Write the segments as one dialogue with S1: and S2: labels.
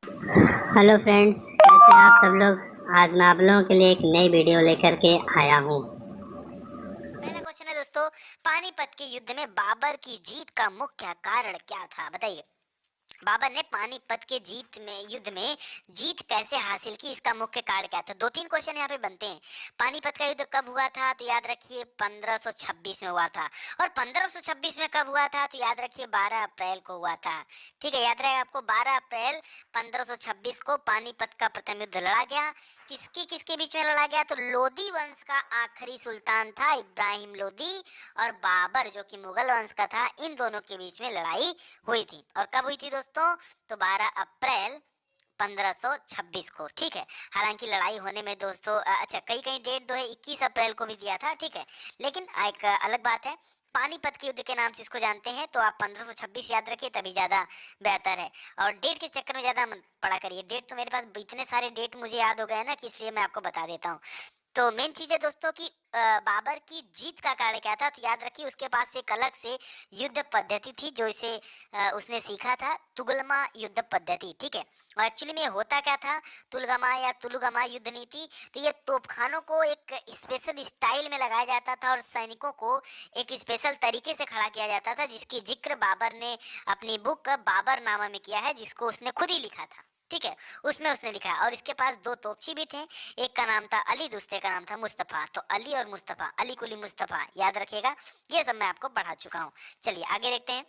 S1: Hello friends, कैसे हैं आप सब लोग। आज मैं आप लोगों के लिए एक नई वीडियो लेकर के आया हूँ।
S2: पहला क्वेश्चन है दोस्तों, पानीपत के युद्ध में बाबर की जीत का मुख्य कारण क्या था? बताइए। बाबर ने पानीपत के युद्ध में जीत कैसे हासिल की, इसका मुख्य कारण क्या था? दो तीन क्वेश्चन यहाँ पे बनते हैं। पानीपत का युद्ध कब हुआ था? तो याद रखिए 1526 में हुआ था। और 1526 में कब हुआ था? तो याद रखिए 12 अप्रैल को हुआ था। ठीक है, याद रहेगा आपको। 12 अप्रैल 1526 को पानीपत का प्रथम युद्ध लड़ा गया। किसके किसके बीच में लड़ा गया? तो लोदी वंश का आखिरी सुल्तान था इब्राहिम लोदी, और बाबर जो कि मुगल वंश का था, इन दोनों के बीच में लड़ाई हुई थी। और कब हुई थी दोस्तों? तो 12 अप्रैल 1526 को। ठीक है, हालांकि लड़ाई होने में दोस्तों अच्छा, कई कई डेट जो है 21 अप्रैल को भी दिया था। ठीक है, लेकिन एक अलग बात है, पानीपत के युद्ध के नाम से इसको जानते हैं, तो आप 1526 याद रखिए, तभी ज्यादा बेहतर है। और डेट के चक्कर में ज्यादा मत पढ़ा करिए। डेट तो मेरे पास इतने सारे डेट मुझे याद हो गए ना कि इसलिए मैं आपको बता देता हूँ। तो मेन चीज है दोस्तों कि बाबर की जीत का कारण क्या था? तो याद रखिए उसके पास एक अलग से युद्ध पद्धति थी जो इसे उसने सीखा था, तुगलमा युद्ध पद्धति। ठीक है, और एक्चुअली में होता क्या था, तुलगमा या तुलगमा युद्ध नीति, तो ये तोपखानों को एक स्पेशल स्टाइल में लगाया जाता था और सैनिकों को एक स्पेशल तरीके से खड़ा किया जाता था, जिसकी जिक्र बाबर ने अपनी बुक बाबरनामा में किया है, जिसको उसने खुद ही लिखा था। ठीक है, उसमें उसने लिखा है। और इसके पास दो तोपची भी थे, एक का नाम था अली, दूसरे का नाम था मुस्तफ़ा। तो अली और मुस्तफ़ा, अली कुली मुस्तफ़ा, याद रखिएगा। ये सब मैं आपको पढ़ा चुका हूँ। चलिए आगे देखते हैं।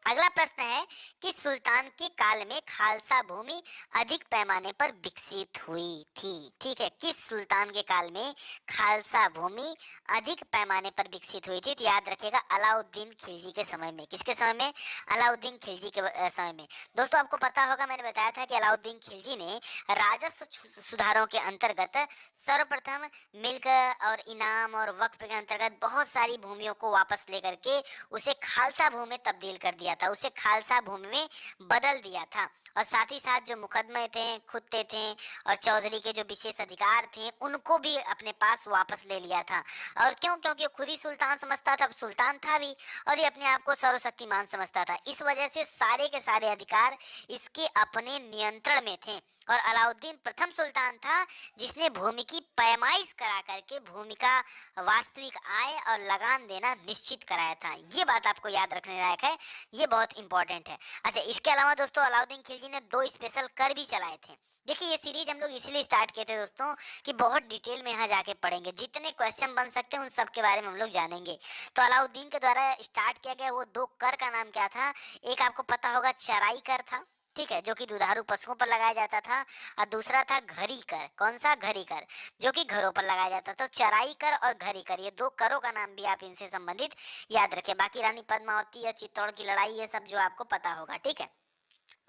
S2: अगला प्रश्न है कि सुल्तान के काल में खालसा भूमि अधिक पैमाने पर विकसित हुई थी। ठीक है, किस सुल्तान के काल में खालसा भूमि अधिक पैमाने पर विकसित हुई थी? तो याद रखिएगा अलाउद्दीन खिलजी के समय में। किसके समय में? अलाउद्दीन खिलजी के समय में। दोस्तों आपको पता होगा, मैंने बताया था कि अलाउद्दीन खिलजी ने राजस्व सुधारों के अंतर्गत सर्वप्रथम मिल्क और इनाम और वक्फ के अंतर्गत बहुत सारी भूमियों को वापस लेकर के उसे खालसा भूमि में तब्दील कर दिया था, उसे खालसा भूमि में बदल दिया था। और साथ ही साथ जो मुकदमे थे, खुत्ते थे और चौधरी के जो विशेष अधिकार थे, उनको भी अपने पास वापस ले लिया था। और क्यों? क्योंकि खुद ही सुल्तान समझता था, सुल्तान था भी, और ये अपने आप को सर्वशक्तिमान समझता था। इस वजह से सारे के सारे अधिकार इसके अपने नियंत्रण में थे। और अलाउद्दीन प्रथम सुल्तान था जिसने भूमि की पैमाइश करा करके भूमि का वास्तविक आय और लगान देना निश्चित कराया था। ये बात आपको याद रखने लायक है, ये बहुत इंपॉर्टेंट है। अच्छा, इसके अलावा दोस्तों अलाउद्दीन खिलजी ने दो स्पेशल कर भी चलाए थे। देखिए ये सीरीज हम लोग इसलिए स्टार्ट किए थे दोस्तों कि बहुत डिटेल में यहाँ जाके पढ़ेंगे, जितने क्वेश्चन बन सकते हैं उन सब के बारे में हम लोग जानेंगे। तो अलाउद्दीन के द्वारा स्टार्ट किया गया वो दो कर का नाम क्या था? एक आपको पता होगा चराई कर था, ठीक है, जो कि दुधारू पशुओं पर लगाया जाता था। और दूसरा था घरी कर। कौन सा? घरी कर, जो कि घरों पर लगाया जाता था। तो चराई कर और घरी कर, ये दो करों का नाम भी आप इनसे संबंधित याद रखें। बाकी रानी पद्मावती या चित्तौड़ की लड़ाई, ये सब जो आपको पता होगा। ठीक है,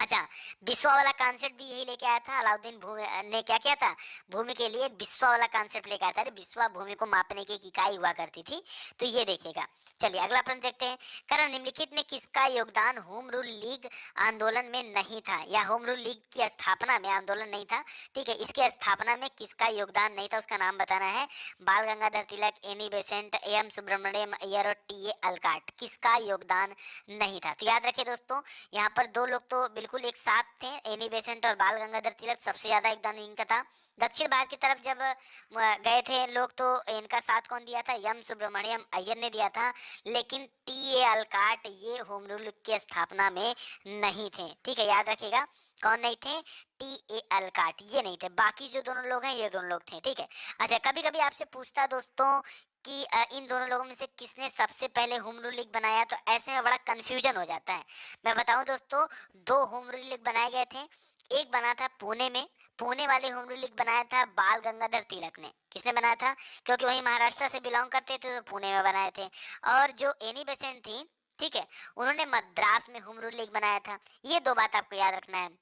S2: अच्छा, बिस्वा वाला कॉन्सेप्ट भी यही लेके आया था अलाउद्दीन भूमि ने। क्या किया था? भूमि के लिए बिस्वा वाला कॉन्सेप्ट लेके आया था। अरे बिस्वा भूमि को मापने की एक इकाई हुआ करती थी, तो ये देखिएगा। चलिए अगला प्रश्न देखते हैं। कारण निम्नलिखित में किसका योगदान होम रूल लीग आंदोलन में नहीं था, या होम रूल लीग की स्थापना में, आंदोलन नहीं था, ठीक है, इसके स्थापना में किसका योगदान नहीं था, उसका नाम बताना है। Bal Gangadhar Tilak, Annie Besant, M Subramaniam Iyer और टी ए अलकाट, किसका योगदान नहीं था? तो याद रखिए दोस्तों, यहाँ पर दो लोग तो बिल्कुल एक साथ थे, एनी बेसेंट और बाल गंगाधर तिलक, सबसे ज्यादा योगदान इनका था। दक्षिण भारत की तरफ जब गए थे लोग, तो इनका साथ कौन दिया था? एम सुब्रमण्यम अय्यर ने दिया था। लेकिन टी ए अलकाट ये होम रूल की स्थापना में नहीं थे। ठीक है, याद रखिएगा कौन नहीं थे? टी ए अलकाट ये नहीं थे। बाकी जो दोनों लोग हैं ये दोनों लोग थे। ठीक है, अच्छा, कभी कभी आपसे पूछता दोस्तों कि इन दोनों लोगों में से किसने सबसे पहले होम रूल लीग बनाया, तो ऐसे में बड़ा कंफ्यूजन हो जाता है। मैं बताऊं दोस्तों, दो होम रूल लीग बनाए गए थे। एक बना था पुणे में, पुणे वाले होम रूल लीग बनाया था बाल गंगाधर तिलक ने। किसने बनाया था? क्योंकि वही महाराष्ट्र से बिलोंग करते थे, तो पुणे में बनाए थे। और जो एनी बेसेंट थी, ठीक है, उन्होंने मद्रास में होम रूल लीग बनाया था। ये दो बात आपको याद रखना है।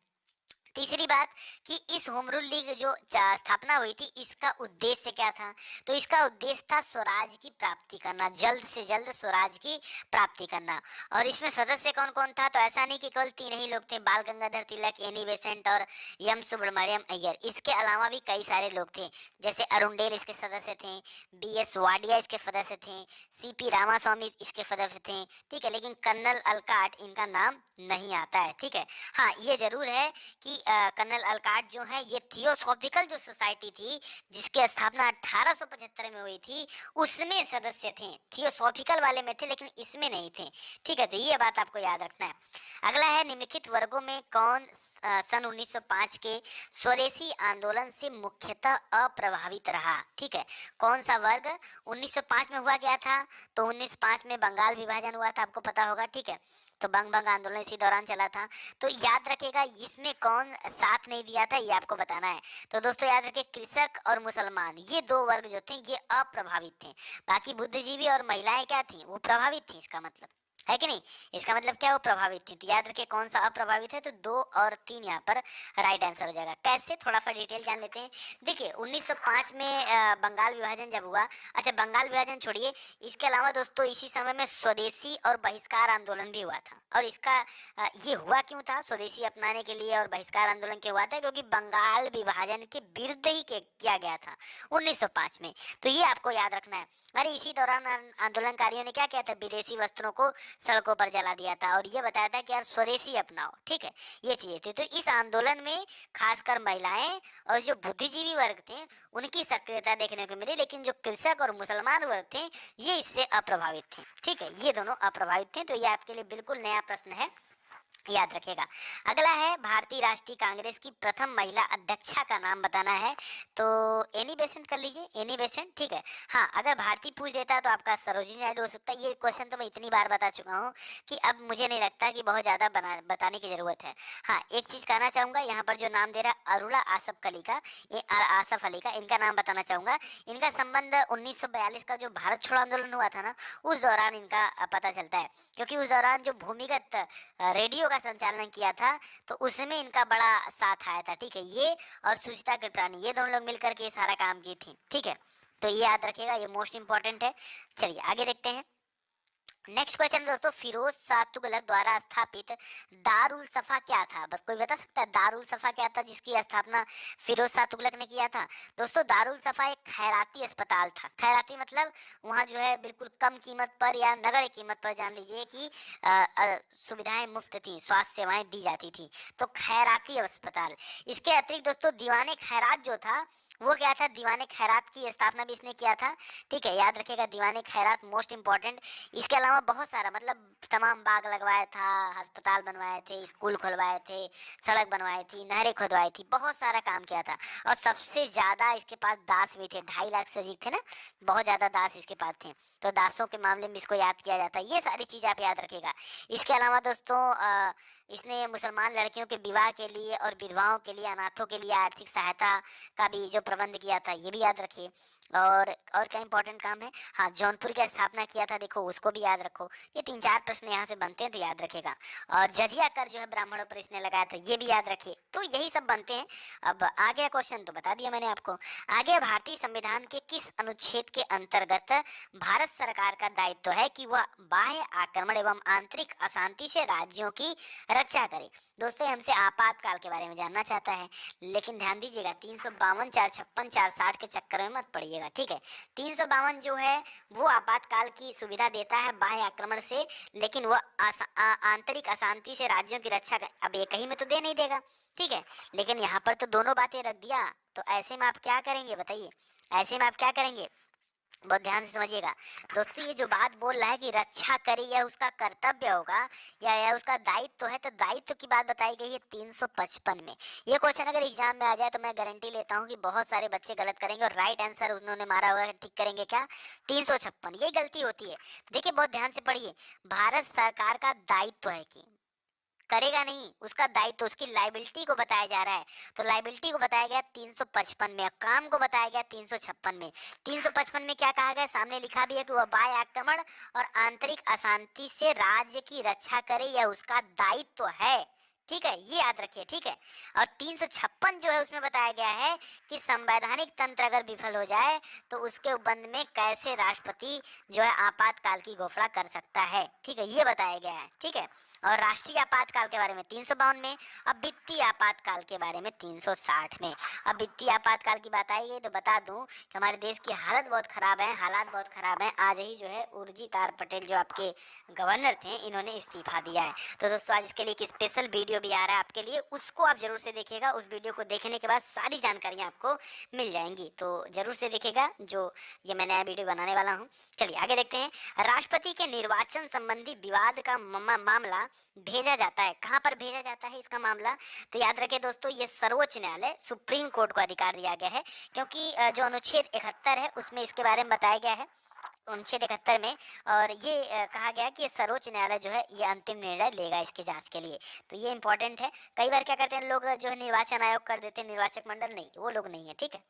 S2: तीसरी बात कि इस होम रूल लीग जो स्थापना हुई थी, इसका उद्देश्य क्या था? तो इसका उद्देश्य था स्वराज की प्राप्ति करना, जल्द से जल्द स्वराज की प्राप्ति करना। और इसमें सदस्य कौन कौन था? तो ऐसा नहीं कि केवल तीन ही लोग थे, बाल गंगाधर तिलक, एनी बेसेंट और एम सुब्रमण्यम अय्यर। इसके अलावा भी कई सारे लोग थे, जैसे अरुणडेल इसके सदस्य थे, बी एस वाडिया इसके सदस्य थे, सी पी रामास्वामी इसके सदस्य थे। ठीक है, लेकिन कर्नल अलकाट इनका नाम नहीं आता है। ठीक है, हाँ ये जरूर है कि कर्नल अलकाट जो है ये थियोसॉफिकल जो सोसाइटी थी जिसकी स्थापना 1875 में हुई थी उसमें सदस्य थे। थियोसॉफिकल वाले में थे लेकिन इसमें नहीं थे। ठीक है, तो ये बात आपको याद रखना है। अगला है निम्नलिखित वर्गों में कौन सन 1905 के स्वदेशी आंदोलन से मुख्यतः अप्रभावित रहा। ठीक है, कौन सा वर्ग 1905 में हुआ गया था? तो 1905 में बंगाल विभाजन हुआ था, आपको पता होगा। ठीक है, तो बंग बंग आंदोलन इसी दौरान चला था। तो याद रखेगा इसमें कौन साथ नहीं दिया था, ये आपको बताना है। तो दोस्तों याद रखिए, कृषक और मुसलमान ये दो वर्ग जो थे ये अप्रभावित थे। बाकी बुद्धिजीवी और महिलाएं क्या थी, वो प्रभावित थी। इसका मतलब है कि नहीं, इसका मतलब क्या, वो प्रभावित थी। तो याद रखिए कौन सा अप्रभावित है, तो 2 और 3 यहाँ पर राइट आंसर हो जाएगा। कैसे, थोड़ा सा डिटेल जान लेते हैं। देखिए 1905 में बंगाल विभाजन जब हुआ, अच्छा बंगाल विभाजन छोड़िए, इसके अलावा दोस्तों इसी समय में स्वदेशी और बहिष्कार आंदोलन भी हुआ था। और इसका ये हुआ क्यों था, स्वदेशी अपनाने के लिए और बहिष्कार आंदोलन क्यों हुआ था, क्योंकि बंगाल विभाजन के विरुद्ध ही किया गया था 1905 में। तो ये आपको याद रखना है। अरे इसी दौरान आंदोलनकारियों ने क्या किया था, विदेशी वस्त्रों को सड़कों पर जला दिया था और ये बताया था कि यार स्वदेशी अपनाओ। ठीक है, ये चीजें थी। तो इस आंदोलन में खासकर महिलाएं और जो बुद्धिजीवी वर्ग थे उनकी सक्रियता देखने को मिली, लेकिन जो कृषक और मुसलमान वर्ग थे ये इससे अप्रभावित थे। ठीक है, ये दोनों अप्रभावित थे। तो ये आपके लिए बिल्कुल नया प्रश्न है, याद रखेगा। अगला है भारतीय राष्ट्रीय कांग्रेस की प्रथम महिला अध्यक्षा का नाम बताना है। तो एनी बेसेंट कर लीजिए, एनी बेसेंट। ठीक है, हाँ अगर भारतीय पूछ देता तो आपका सरोजिनी नायडू हो सकता है। ये क्वेश्चन तो मैं इतनी बार बता चुका हूँ कि अब मुझे नहीं लगता कि बहुत ज़्यादा बताने की ज़रूरत है। हाँ एक चीज़ कहना चाहूँगा, यहाँ पर जो नाम दे रहा है अरुणा आसफ अली का, इनका नाम बताना चाहूँगा। इनका संबंध 1942 का जो भारत छोड़ो आंदोलन हुआ था ना, उस दौरान इनका पता चलता है। क्योंकि उस दौरान जो भूमिगत रेडियो का संचालन किया था तो उसमें इनका बड़ा साथ आया था। ठीक है, ये और सुचिता कृपलानी ये दोनों लोग मिलकर के सारा काम की थी। ठीक है, तो ये याद रखिएगा, ये मोस्ट इंपॉर्टेंट है। चलिए आगे देखते हैं। नेक्स्ट क्वेश्चन दोस्तों, फिरोज शाह तुगलक द्वारा स्थापित दारुल सफा क्या था? बस कोई बता सकता है दारुल सफा क्या था जिसकी स्थापना फिरोज शाह तुगलक ने किया था? दोस्तों दारुल सफा एक खैराती अस्पताल था। खैराती मतलब वहाँ जो है बिल्कुल कम कीमत पर या नगण्य कीमत पर जान लीजिए कि सुविधाएं मुफ्त थी, स्वास्थ्य सेवाएं दी जाती थी। तो खैराती अस्पताल। इसके अतिरिक्त दोस्तों दीवाने खैरात जो था वो क्या था, दीवाने खैरात की स्थापना भी इसने किया था। ठीक है, याद रखिएगा दीवाने खैरात मोस्ट इंपॉर्टेंट। इसके अलावा बहुत सारा मतलब तमाम बाग लगवाया था, अस्पताल बनवाए थे, स्कूल खुलवाए थे, सड़क बनवाई थी, नहरें खुदवाई थी, बहुत सारा काम किया था। और सबसे ज़्यादा इसके पास दास भी थे, 2.5 लाख से अधिक थे ना, बहुत ज़्यादा दास इसके पास थे। तो दासों के मामले में इसको याद किया जाता है। ये सारी चीज़ आप याद रखिएगा। इसके अलावा दोस्तों इसने मुसलमान लड़कियों के विवाह के लिए और विधवाओं के लिए, अनाथों के लिए आर्थिक सहायता का भी जो प्रबंध किया था ये भी याद रखिए। और क्या इंपॉर्टेंट काम है, हाँ जौनपुर की स्थापना किया था, देखो उसको भी याद रखो। ये 3-4 प्रश्न यहाँ से बनते हैं तो याद रखेगा। और जजिया कर जो है ब्राह्मणों पर इसने लगाया था ये भी याद रखिए। तो यही सब बनते हैं। अब आ गया क्वेश्चन तो बता दिया मैंने आपको। आगे भारतीय संविधान के किस अनुच्छेद के अंतर्गत भारत सरकार का दायित्व है कि वह बाह्य आक्रमण एवं आंतरिक अशांति से राज्यों की रक्षा करे? दोस्तों हमसे आपातकाल के बारे में जानना चाहता है, लेकिन ध्यान दीजिएगा 352, 456, 460 के चक्कर में मत पड़िएगा। ठीक है, 352 जो है वो आपातकाल की सुविधा देता है बाह्य आक्रमण से, लेकिन वह आंतरिक अशांति से राज्यों की रक्षा कर। अब एक ही में तो दे नहीं देगा। ठीक है, लेकिन यहाँ पर तो दोनों बातें रख दिया, तो ऐसे में आप क्या करेंगे बताइए? ऐसे में आप क्या करेंगे, बहुत ध्यान से समझिएगा दोस्तों। ये जो बात बोल रहा है कि रक्षा करे, यह उसका कर्तव्य होगा या उसका दायित्व है, तो दायित्व की बात बताई गई है 355 में। ये क्वेश्चन अगर एग्जाम में आ जाए तो मैं गारंटी लेता हूँ कि बहुत सारे बच्चे गलत करेंगे और राइट आंसर उन्होंने मारा हुआ है, ठीक करेंगे क्या, 356। ये गलती होती है। देखिए बहुत ध्यान से पढ़िए, भारत सरकार का दायित्व है कि करेगा नहीं, उसका दायित्व, उसकी लाइबिलिटी को बताया जा रहा है। तो लाइबिलिटी को बताया गया 355 में, काम को बताया गया 356 में। 355 में क्या कहा गया, सामने लिखा भी है कि वह बाह्य आक्रमण और आंतरिक अशांति से राज्य की रक्षा करे, यह उसका दायित्व है। ठीक है, ये याद रखिए। ठीक है, और 356 जो है उसमें बताया गया है कि संवैधानिक तंत्र अगर विफल हो जाए तो उसके उपबंध में कैसे राष्ट्रपति जो है आपातकाल की घोषणा कर सकता है। ठीक है, ये बताया गया है। ठीक है, और राष्ट्रीय आपातकाल के बारे में 352 में, अब वित्तीय आपातकाल के बारे में 360 में। अब वित्तीय आपातकाल की बात आई गई तो बता दूं कि हमारे देश की हालत बहुत खराब है, हालात बहुत खराब हैं। आज ही जो है उर्जित आर पटेल जो आपके गवर्नर थे, इन्होंने इस्तीफा दिया है। तो दोस्तों आज इसके लिए एक स्पेशल वीडियो वीडियो भी आ रहा है आपके लिए, उसको आप जरूर से देखिएगा। उस वीडियो को देखने के बाद सारी जानकारियां आपको मिल जाएंगी, तो जरूर से देखिएगा जो ये मैं नया वीडियो बनाने वाला हूँ। चलिए आगे देखते हैं। राष्ट्रपति के निर्वाचन संबंधी विवाद का मामला भेजा जाता है, कहाँ पर भेजा जाता है इसका मामला? तो याद रखिए दोस्तों, ये सर्वोच्च न्यायालय सुप्रीम कोर्ट को अधिकार दिया गया है, क्योंकि जो अनुच्छेद 71 है उसमें इसके बारे में बताया गया है, अनुच्छेद 71 में। और ये कहा गया कि ये सर्वोच्च न्यायालय जो है ये अंतिम निर्णय लेगा इसके जांच के लिए, तो ये इंपॉर्टेंट है। कई बार क्या करते हैं लोग जो है निर्वाचन आयोग कर देते हैं, निर्वाचक मंडल नहीं, वो लोग नहीं है, ठीक है।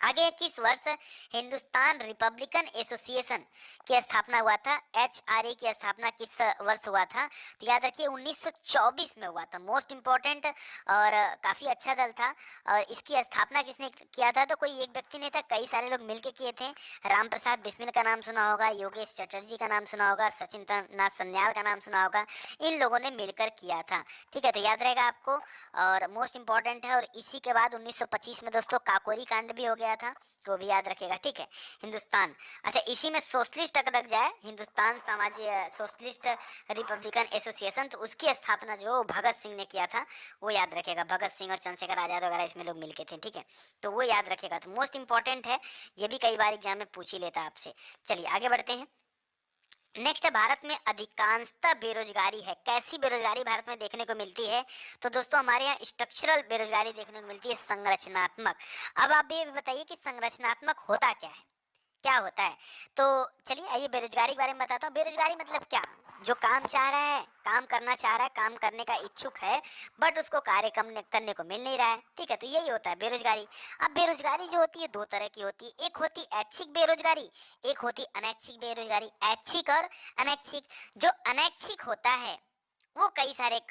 S2: आगे किस वर्ष हिंदुस्तान रिपब्लिकन एसोसिएशन की स्थापना हुआ था? HRA की स्थापना किस वर्ष हुआ था? तो याद रखिए 1924 में हुआ था, मोस्ट इंपॉर्टेंट और काफी अच्छा दल था। और इसकी स्थापना किसने किया था? तो कोई एक व्यक्ति नहीं था, कई सारे लोग मिलकर किए थे। राम प्रसाद बिस्मिल का नाम सुना होगा, योगेश चटर्जी का नाम सुना होगा, सचिन नाथ सन्याल का नाम सुना होगा, इन लोगों ने मिलकर किया था, ठीक है। तो याद रहेगा आपको, और मोस्ट इंपॉर्टेंट है। और इसी के बाद 1925 में दोस्तों काकोरी कांड भी हो गया था, तो भी याद रखिएगा, ठीक है। हिंदुस्तान, अच्छा इसी में सोशलिस्ट अगर लग जाए, हिंदुस्तान समाज सोशलिस्ट रिपब्लिकन एसोसिएशन, तो उसकी स्थापना जो भगत सिंह ने किया था, वो याद रखिएगा। भगत सिंह और चंद्रशेखर आजाद वगैरह इसमें लोग मिलके थे, ठीक है, तो वो याद रखिएगा। तो मोस्ट इंपॉर्टेंट है, ये भी कई बार एग्जाम में पूछ ही लेता है आपसे। चलिए आगे बढ़ते हैं। नेक्स्ट है, भारत में अधिकांशतः बेरोजगारी है। कैसी बेरोजगारी भारत में देखने को मिलती है? तो दोस्तों हमारे यहाँ स्ट्रक्चरल बेरोजगारी देखने को मिलती है, संरचनात्मक। अब आप ये बताइए कि संरचनात्मक होता क्या है, क्या होता है? तो चलिए आइए बेरोजगारी के बारे में बताता हूँ। बेरोजगारी मतलब क्या? जो काम चाह रहा है, काम करना चाह रहा है, काम करने का इच्छुक है, बट उसको कार्य करने को मिल नहीं रहा है, ठीक है, तो यही होता है बेरोजगारी। अब बेरोजगारी जो होती है दो तरह की होती है, एक होती ऐच्छिक बेरोजगारी, एक होती अनैच्छिक बेरोजगारी। ऐच्छिक और अनैच्छिक। जो अनैच्छिक होता है वो कई सारे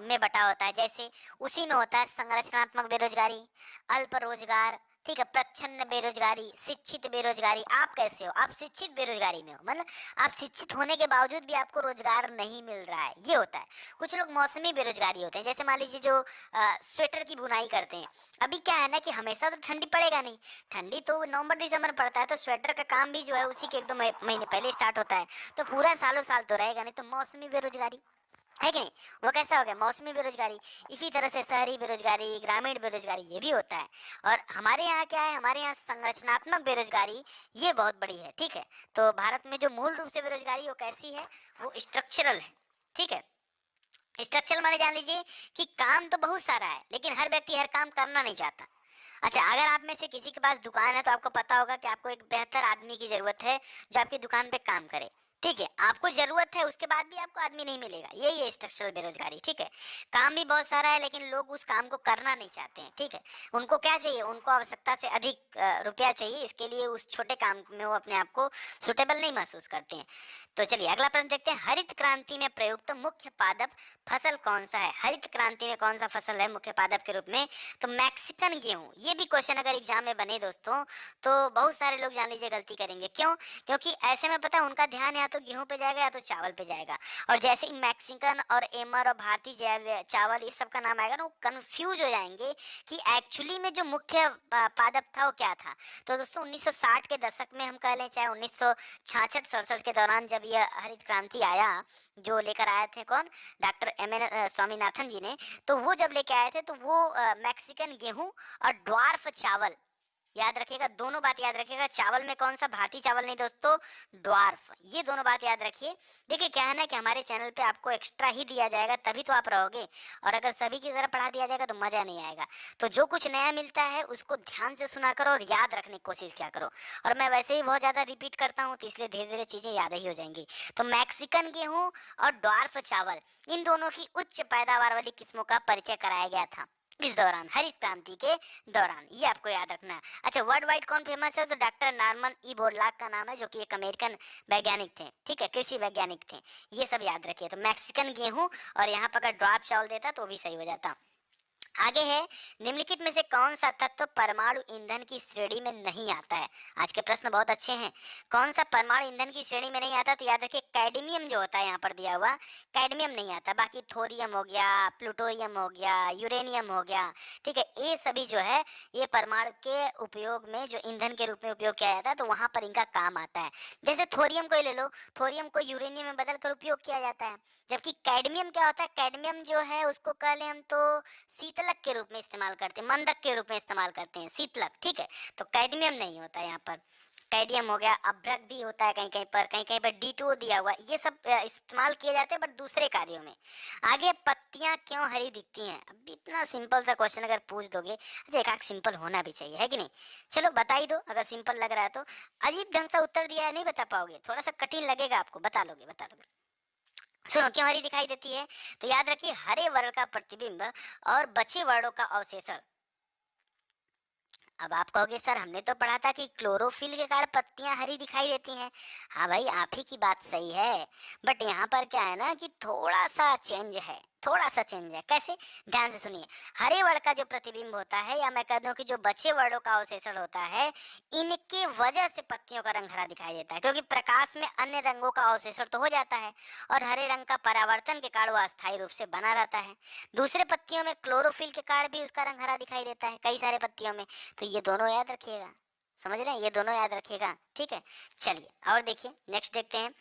S2: में बटा होता है, जैसे उसी में होता है संरचनात्मक बेरोजगारी, अल्प रोजगार, ठीक है, प्रच्छन्न बेरोजगारी, शिक्षित बेरोजगारी। आप कैसे हो? आप शिक्षित बेरोजगारी में हो, मतलब आप शिक्षित होने के बावजूद भी आपको रोजगार नहीं मिल रहा है, ये होता है। कुछ लोग मौसमी बेरोजगारी होते हैं, जैसे मान लीजिए जो स्वेटर की बुनाई करते हैं। अभी क्या है ना कि हमेशा तो ठंडी पड़ेगा नहीं, ठंडी तो नवंबर दिसंबर पड़ता है, तो स्वेटर का काम भी जो है उसी के 1-2 महीने पहले स्टार्ट होता है, तो पूरा सालों साल तो रहेगा नहीं, तो मौसमी बेरोजगारी है कि नहीं? वो कैसा हो गया? मौसमी बेरोजगारी। इसी तरह से शहरी बेरोजगारी, ग्रामीण बेरोजगारी, ये भी होता है। और हमारे यहाँ क्या है, हमारे यहाँ संरचनात्मक बेरोजगारी ये बहुत बड़ी है, ठीक है। तो भारत में जो मूल रूप से बेरोजगारी वो कैसी है? वो स्ट्रक्चरल है, ठीक है। स्ट्रक्चरल माने जान लीजिए कि काम तो बहुत सारा है, लेकिन हर व्यक्ति हर काम करना नहीं चाहता। अच्छा, अगर आप में से किसी के पास दुकान है तो आपको पता होगा कि आपको एक बेहतर आदमी की जरूरत है जो आपकी दुकान पे काम करे, ठीक है। आपको जरूरत है, उसके बाद भी आपको आदमी नहीं मिलेगा, यही है स्ट्रक्चरल बेरोजगारी, ठीक है। काम भी बहुत सारा है लेकिन लोग उस काम को करना नहीं चाहते हैं, ठीक है। उनको क्या चाहिए? उनको आवश्यकता से अधिक रुपया चाहिए, इसके लिए उस छोटे काम में वो अपने आप को सुटेबल नहीं महसूस करते हैं। तो चलिए अगला प्रश्न देखते हैं। हरित क्रांति में प्रयुक्त मुख्य पादप फसल कौन सा है? हरित क्रांति में कौन सा फसल है मुख्य पादप के रूप में? तो मैक्सिकन गेहूं। ये भी क्वेश्चन अगर एग्जाम में बने दोस्तों, तो बहुत सारे लोग जान लीजिए गलती करेंगे। क्यों? क्योंकि ऐसे में पता है उनका ध्यान या तो गेहूं पे जाएगा या तो चावल पे जाएगा, और जैसे ही मैक्सिकन और एमर और भारतीय जैव चावल इस सब का नाम आएगा ना, वो कंफ्यूज हो जाएंगे कि एक्चुअली में जो मुख्य पादप था वो क्या था। तो दोस्तों 1960 के दशक में हम कह लें, चाहे 1966-67 के दौरान जब यह हरित क्रांति आया, जो लेकर आए थे कौन? डॉक्टर MN स्वामीनाथन जी ने। तो वो जब लेके आए थे तो वो मैक्सिकन गेहूं और ड्वार्फ चावल, याद रखिएगा, दोनों बात याद रखिएगा। चावल में कौन सा? भारतीय चावल नहीं दोस्तों, ड्वार्फ। ये दोनों बात याद रखिए। देखिए क्या है ना कि हमारे चैनल पे आपको एक्स्ट्रा ही दिया जाएगा, तभी तो आप रहोगे, और अगर सभी की तरह पढ़ा दिया जाएगा तो मजा नहीं आएगा। तो जो कुछ नया मिलता है उसको ध्यान से सुना करो और याद रखने की कोशिश किया करो। और मैं वैसे ही बहुत ज्यादा रिपीट करता हूँ, तो इसलिए धीरे धीरे चीजें याद ही हो जाएंगी। तो मैक्सिकन गेहूं और ड्वार्फ चावल, इन दोनों की उच्च पैदावार वाली किस्मों का परिचय कराया गया था इस दौरान, हरित क्रांति के दौरान, ये आपको याद रखना है। अच्छा, वर्ल्ड वाइड कौन फेमस है? तो डॉक्टर नॉर्मन ई बोरलॉग का नाम है, जो कि एक अमेरिकन वैज्ञानिक थे, ठीक है, कृषि वैज्ञानिक थे। ये सब याद रखिए। तो मैक्सिकन गेहूं, और यहाँ पर अगर ड्रॉप चावल देता तो भी सही हो जाता। आगे है, निम्नलिखित में से कौन सा तत्व परमाणु ईंधन की श्रेणी में नहीं आता है? आज के प्रश्न बहुत अच्छे हैं। कौन सा परमाणु ईंधन की श्रेणी में नहीं आता? तो याद रखिए कैडमियम जो होता है, यहाँ पर दिया हुआ कैडमियम नहीं आता। बाकी थोरियम हो गया, प्लूटोनियम हो गया, यूरेनियम हो गया, ठीक है, ये सभी जो है ये परमाणु के उपयोग में जो ईंधन के रूप में उपयोग किया जाता है, तो वहां पर इनका काम आता है। जैसे थोरियम को ले लो, थोरियम को यूरेनियम में बदल कर उपयोग किया जाता है। जबकि कैडमियम क्या होता है, कैडमियम जो है उसको कह लें हम तो शीतलक के रूप में इस्तेमाल करते हैं, मंदक के रूप में इस्तेमाल करते हैं, शीतलक, ठीक है। तो कैडमियम नहीं होता यहाँ पर, कैडियम हो गया, अभ्रक भी होता है कहीं कहीं पर D2O दिया हुआ, ये सब इस्तेमाल किए जाते हैं बट दूसरे कार्यों में। आगे, पत्तियां क्यों हरी दिखती हैं? अब इतना सिंपल सा क्वेश्चन अगर पूछ दोगे, अच्छा एक आध सिंपल होना भी चाहिए, है कि नहीं? चलो बता ही दो, अगर सिंपल लग रहा है तो। अजीब ढंग से उत्तर दिया है, नहीं बता पाओगे, थोड़ा सा कठिन लगेगा आपको, बता लोगे बता लोगे। सुनो, क्यों हरी दिखाई देती है? तो याद रखिए, हरे वर्ण का प्रतिबिंब और बचे वर्णों का अवशेषण। अब आप कहोगे सर हमने तो पढ़ा था कि क्लोरोफिल के कारण पत्तियां हरी दिखाई देती हैं। हाँ भाई, आप ही की बात सही है, बट यहाँ पर क्या है ना कि थोड़ा सा चेंज है, थोड़ा सा चेंज है। कैसे? ध्यान से सुनिए। हरे वर्ण का जो प्रतिबिंब होता है, या मैं कह दूं कि जो बचे वर्णों का अवशेषण होता है, इनके वजह से पत्तियों का रंग हरा दिखाई देता है, क्योंकि प्रकाश में अन्य रंगों का अवशेषण तो हो जाता है और हरे रंग का परावर्तन के कारण वह अस्थायी रूप से बना रहता है। दूसरे पत्तियों में क्लोरोफिल के कारण भी उसका रंग हरा दिखाई देता है, कई सारे पत्तियों में। तो ये दोनों याद रखिएगा, समझ रहे हैं, ये दोनों याद रखिएगा, ठीक है। चलिए और देखिए, नेक्स्ट देखते हैं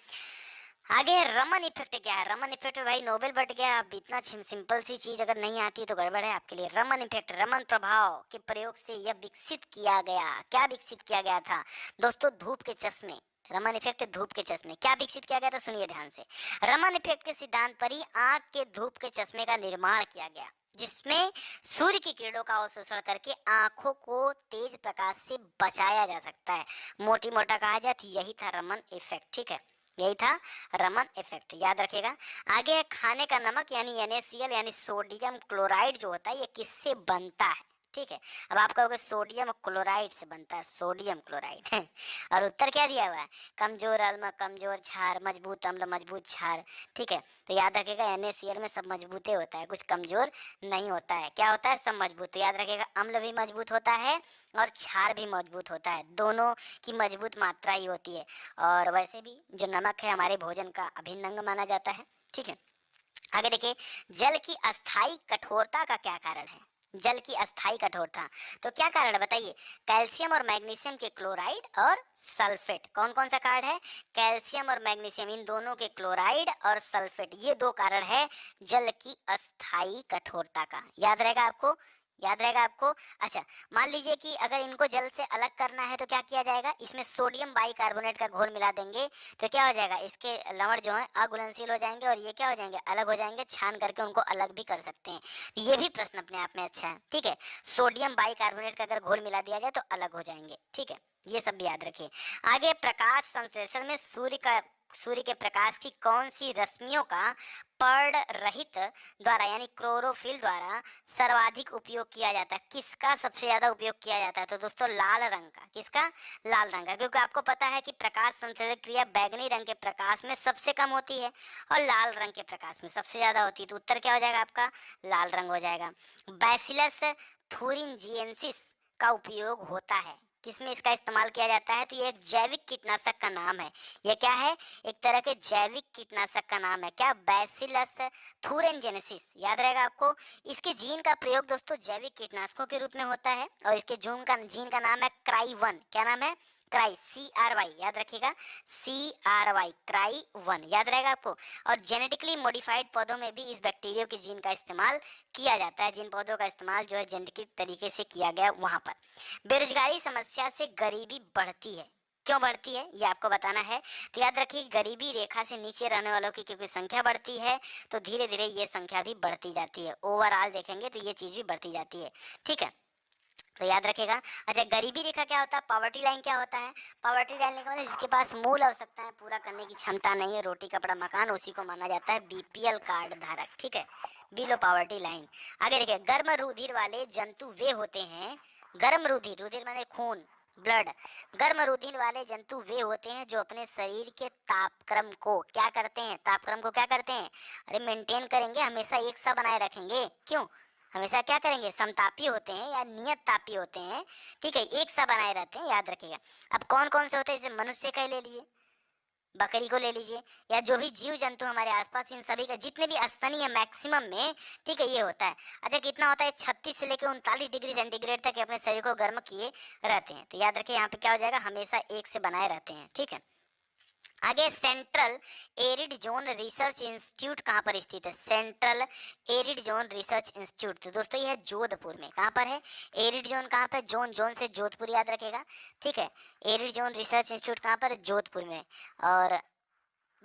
S2: आगे। रमन इफेक्ट क्या है? रमन इफेक्ट भाई नोबेल बट गया। अब इतना सिंपल सी चीज अगर नहीं आती तो गड़बड़ है आपके लिए। रमन इफेक्ट, रमन प्रभाव के प्रयोग से यह विकसित किया गया। क्या विकसित किया गया था दोस्तों? धूप के चश्मे। रमन इफेक्ट धूप के चश्मे क्या विकसित किया गया था? सुनिए ध्यान से। रमन इफेक्ट के सिद्धांत पर ही आंख के धूप के चश्मे का निर्माण किया गया, जिसमें सूर्य की किरणों का अवशोषण करके आंखों को तेज प्रकाश से बचाया जा सकता है। मोटी मोटा कहा जाए तो यही था रमन इफेक्ट, ठीक है, यही था रमन इफेक्ट, याद रखेगा। आगे, खाने का नमक यानी NaCl यानी सोडियम क्लोराइड जो होता है, ये किससे बनता है? ठीक है, अब आप कहोगे सोडियम क्लोराइड से बनता है, सोडियम क्लोराइड और उत्तर क्या दिया हुआ है? कमजोर अम्ल कमजोर क्षार, मजबूत अम्ल मजबूत क्षार, ठीक है। तो याद रखेगा NaCl में सब मजबूते होता है, कुछ कमजोर नहीं होता है। क्या होता है? सब मजबूत। तो याद रखेगा, अम्ल भी मजबूत होता है और क्षार भी मजबूत होता है, दोनों की मजबूत मात्रा ही होती है। और वैसे भी जो नमक है हमारे भोजन का अभिन्न अंग माना जाता है, ठीक है। आगे देखिए, जल की अस्थाई कठोरता का क्या कारण है? जल की अस्थाई कठोरता, तो क्या कारण है बताइए? कैल्शियम और मैग्नीशियम के क्लोराइड और सल्फेट। कौन कौन सा कारण है? कैल्शियम और मैग्नीशियम, इन दोनों के क्लोराइड और सल्फेट, ये दो कारण है जल की अस्थाई कठोरता का। याद रहेगा आपको, याद रहेगा आपको। अच्छा, मान लीजिए कि अगर इनको जल से अलग करना है तो क्या किया जाएगा? इसमें सोडियम बाइकार्बोनेट का घोल मिला देंगे तो क्या हो जाएगा? इसके लवण जो है अघुलनशील हो जाएंगे और ये क्या हो जाएंगे? अलग हो जाएंगे। छान करके उनको अलग भी कर सकते हैं। ये भी प्रश्न अपने आप में अच्छा है, ठीक है। सोडियम बाइकार्बोनेट का अगर घोल मिला दिया जाए तो अलग हो जाएंगे, ठीक है। ये सब भी याद रखिए। आगे, प्रकाश संश्लेषण में सूर्य के प्रकाश की कौन सी रश्मियों का पर्ण रहित द्वारा यानी क्लोरोफिल द्वारा सर्वाधिक उपयोग किया जाता है? किसका सबसे ज्यादा उपयोग किया जाता है? तो दोस्तों लाल रंग का। किसका? लाल रंग का, क्योंकि आपको पता है कि प्रकाश संश्लेषण क्रिया बैगनी रंग के प्रकाश में सबसे कम होती है और लाल रंग के प्रकाश में सबसे ज्यादा होती है। तो उत्तर क्या हो जाएगा आपका? लाल रंग हो जाएगा। बैसिलस थुरिंजिएंसिस का उपयोग होता है, किसमें इसका इस्तेमाल किया जाता है? तो ये एक जैविक कीटनाशक का नाम है। ये क्या है? एक तरह के जैविक कीटनाशक का नाम है। क्या? बैसिलस थुरिंजिएंसिस, याद रहेगा आपको। इसके जीन का प्रयोग दोस्तों जैविक कीटनाशकों के रूप में होता है और इसके जीन का नाम है क्राई 1। क्या नाम है? क्राई, CRY, याद रखिएगा, CRY, क्राई 1, याद रहेगा आपको। और जेनेटिकली मॉडिफाइड पौधों में भी इस बैक्टीरिया के जीन का इस्तेमाल किया जाता है, जिन पौधों का इस्तेमाल जो है जेनेटिक तरीके से किया गया वहां पर। बेरोजगारी समस्या से गरीबी बढ़ती है, क्यों बढ़ती है ये आपको बताना है। तो याद रखिए, गरीबी रेखा से नीचे रहने वालों की क्योंकि संख्या बढ़ती है तो धीरे धीरे ये संख्या भी बढ़ती जाती है। ओवरऑल देखेंगे तो ये चीज भी बढ़ती जाती है, ठीक है, तो याद रखेगा। अच्छा, गरीबी रेखा क्या होता है? पॉवर्टी लाइन क्या होता है? पॉवर्टी लाइन का मतलब जिसके पास मूल आवश्यकताएं पूरा करने की क्षमता नहीं है, रोटी कपड़ा मकान, उसी को माना जाता है BPL कार्ड धारक, ठीक है, बिलो पॉवर्टी लाइन। आगे देखिए, गर्म रुधिर वाले जंतु वे होते हैं, गर्म रुधिर, रुधिर माने खून, ब्लड, गर्म रुधिर वाले जंतु वे होते हैं जो अपने शरीर के तापक्रम को क्या करते हैं? तापक्रम को क्या करते हैं? अरे मेंटेन करेंगे, हमेशा एक सा बनाए रखेंगे। क्यों? हमेशा क्या करेंगे? समतापी होते हैं या नियत तापी होते हैं, ठीक है, एक सा बनाए रहते हैं, याद रखिएगा। अब कौन कौन से होते हैं? जैसे मनुष्य का ले लीजिए, बकरी को ले लीजिए, या जो भी जीव जंतु हमारे आसपास, इन सभी का जितने भी स्तनी है मैक्सिमम में, ठीक है, ये होता है। अच्छा, कितना होता है? 36 से लेकर 39 डिग्री सेंटीग्रेड तक अपने शरीर को गर्म किए रहते हैं। तो याद रखिए, यहाँ पे क्या हो जाएगा? हमेशा एक से बनाए रहते हैं, ठीक है। आगे central arid zone research institute कहाँ पर स्थित है? Central arid zone research institute, तो दोस्तों यह है जोधपुर में। कहाँ पर है? एरिड जोन कहाँ पर? जोन जोन से जोधपुर याद रखेगा, ठीक है। एरिड जोन रिसर्च इंस्टीट्यूट कहाँ पर है? जोधपुर में। और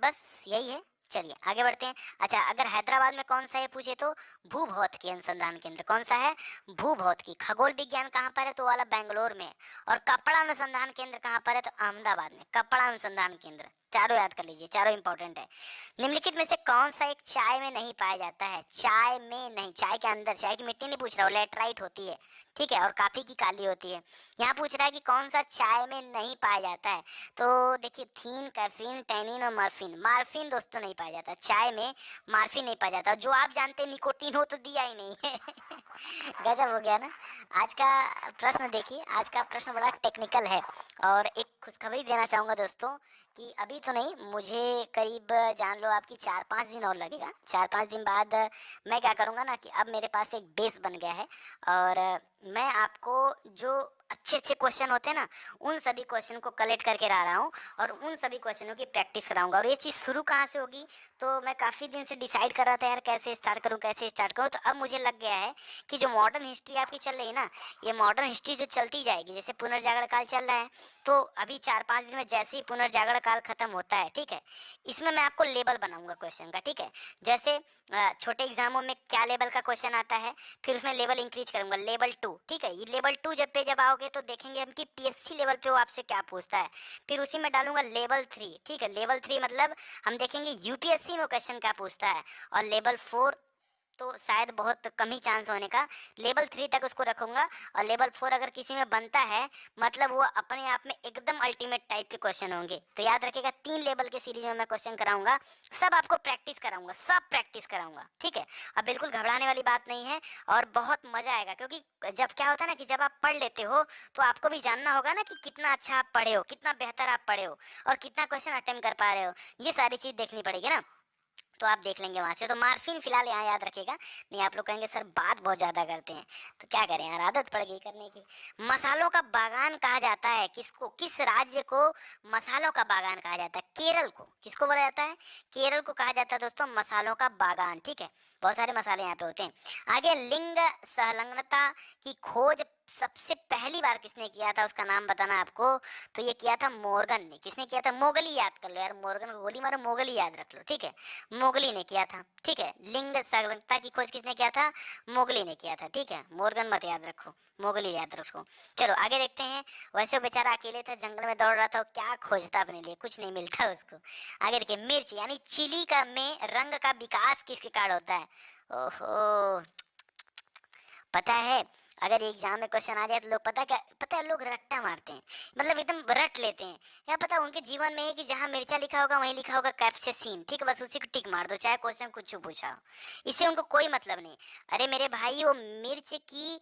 S2: बस यही है। चलिए आगे बढ़ते हैं। अच्छा, अगर हैदराबाद में कौन सा है पूछे तो भूभौतिकी अनुसंधान केंद्र। कौन सा है? भूभौतिकी। खगोल विज्ञान कहाँ पर है? तो वाला बेंगलोर में। और कपड़ा अनुसंधान केंद्र कहाँ पर है? तो अहमदाबाद में। कपड़ा अनुसंधान केंद्र, चारों याद कर लीजिए, चारों इंपॉर्टेंट है। निम्नलिखित में से कौन सा एक चाय में नहीं पाया जाता है? चाय में नहीं, चाय के अंदर, चाय की मिट्टी नहीं पूछ रहा हूँ, लेटराइट होती है, ठीक है, और काफी की काली होती है। यहाँ पूछ रहा है कि कौन सा चाय में नहीं पाया जाता है। तो देखिए, थीन, कैफीन, टैनिन और मार्फिन। मार्फिन दोस्तों नहीं पाया जाता चाय में, मार्फिन नहीं पाया जाता। जो आप जानते हैं निकोटीन हो तो दिया ही नहीं है। गजब हो गया ना। आज का प्रश्न देखिए, आज का प्रश्न बड़ा टेक्निकल है। और एक खुशखबरी देना चाहूँगा दोस्तों कि अभी तो नहीं, मुझे करीब जान लो आपकी 4-5 दिन और लगेगा। 4-5 दिन बाद मैं क्या करूँगा ना कि अब मेरे पास एक बेस बन गया है, और मैं आपको जो अच्छे अच्छे क्वेश्चन होते हैं ना, उन सभी क्वेश्चन को कलेक्ट करके ला रहा हूँ और उन सभी क्वेश्चनों की प्रैक्टिस कराऊंगा। और ये चीज़ शुरू कहाँ से होगी, तो मैं काफ़ी दिन से डिसाइड कर रहा था यार कैसे स्टार्ट करूँ, कैसे स्टार्ट करूँ। तो अब मुझे लग गया है कि जो मॉडर्न हिस्ट्री आपकी चल रही है ना, ये मॉडर्न हिस्ट्री जो चलती जाएगी, जैसे पुनर्जागरण काल चल रहा है, तो अभी 4-5 दिन में जैसे ही पुनर्जागरण काल खत्म होता है, ठीक है, इसमें मैं आपको लेबल बनाऊंगा क्वेश्चन का, ठीक है। जैसे छोटे एग्जामों में क्या लेवल का क्वेश्चन आता है, फिर उसमें लेवल इंक्रीज करूंगा, लेवल 2, ठीक है। ये लेवल 2 जब आओगे तो देखेंगे हम कि पीएससी लेवल पे वो आपसे क्या पूछता है। फिर उसी में डालूंगा लेवल 3, ठीक है। लेवल 3 मतलब हम देखेंगे यूपीएससी में क्वेश्चन क्या पूछता है। और लेवल 4 तो शायद बहुत कम ही चांस होने का, लेवल 3 तक उसको रखूंगा। और लेवल 4 अगर किसी में बनता है, मतलब वो अपने आप में एकदम अल्टीमेट टाइप के क्वेश्चन होंगे। तो याद रखिएगा, 3 लेवल के सीरीज में मैं क्वेश्चन कराऊंगा, सब आपको प्रैक्टिस कराऊंगा, सब प्रैक्टिस कराऊंगा, ठीक है। अब बिल्कुल घबराने वाली बात नहीं है और बहुत मजा आएगा, क्योंकि जब क्या होता है ना कि जब आप पढ़ लेते हो तो आपको भी जानना होगा ना कि कितना अच्छा आप पढ़े हो, कितना बेहतर आप पढ़े हो, और कितना क्वेश्चन अटेम्प्ट कर पा रहे हो। ये सारी चीज देखनी पड़ेगी ना, तो आप देख लेंगे वहां से। तो मार्फिन फिलहाल यहाँ याद रखेगा। नहीं, आप लोग कहेंगे सर बात बहुत ज्यादा करते हैं, तो क्या करें यार, आदत पड़ गई करने की। मसालों का बागान कहा जाता है किसको? किस राज्य को मसालों का बागान कहा जाता है? केरल को। किसको बोला जाता है? केरल को कहा जाता है दोस्तों मसालों का बागान, ठीक है। बहुत सारे मसाले यहाँ पे होते हैं। आगे, लिंग संलग्नता की खोज सबसे पहली बार किसने किया था, उसका नाम बताना आपको। तो ये किया था मोर्गन ने। किसने किया था? मोगली याद कर लो यार, मोर्गन को गोली मारो, मोगली याद रख लो, ठीक है। मोगली ने किया था, ठीक है। लिंग संलग्नता की खोज किसने किया था? मोगली ने किया था, ठीक है। मोर्गन मत याद रखो, मोगली याद रखो। चलो आगे देखते हैं। वैसे वो बेचारा अकेले था, जंगल में दौड़ रहा था, क्या खोजता अपने लिए, कुछ नहीं मिलता उसको। आगे देखिए, मिर्च यानी चिली का में रंग का विकास किसके कारण होता है? ओहो, पता है, अगर एग्जाम में क्वेश्चन आ जाए तो लोग पता है लोग रट्टा मारते हैं, मतलब एकदम रट लेते हैं। या पता है उनके जीवन में है कि जहाँ मिर्चा लिखा होगा वहीं लिखा होगा कैप्सेसिन, ठीक है, बस उसी को टिक मार दो, चाहे क्वेश्चन कुछ पूछा हो, इससे उनको कोई मतलब नहीं। अरे मेरे भाई, वो मिर्च की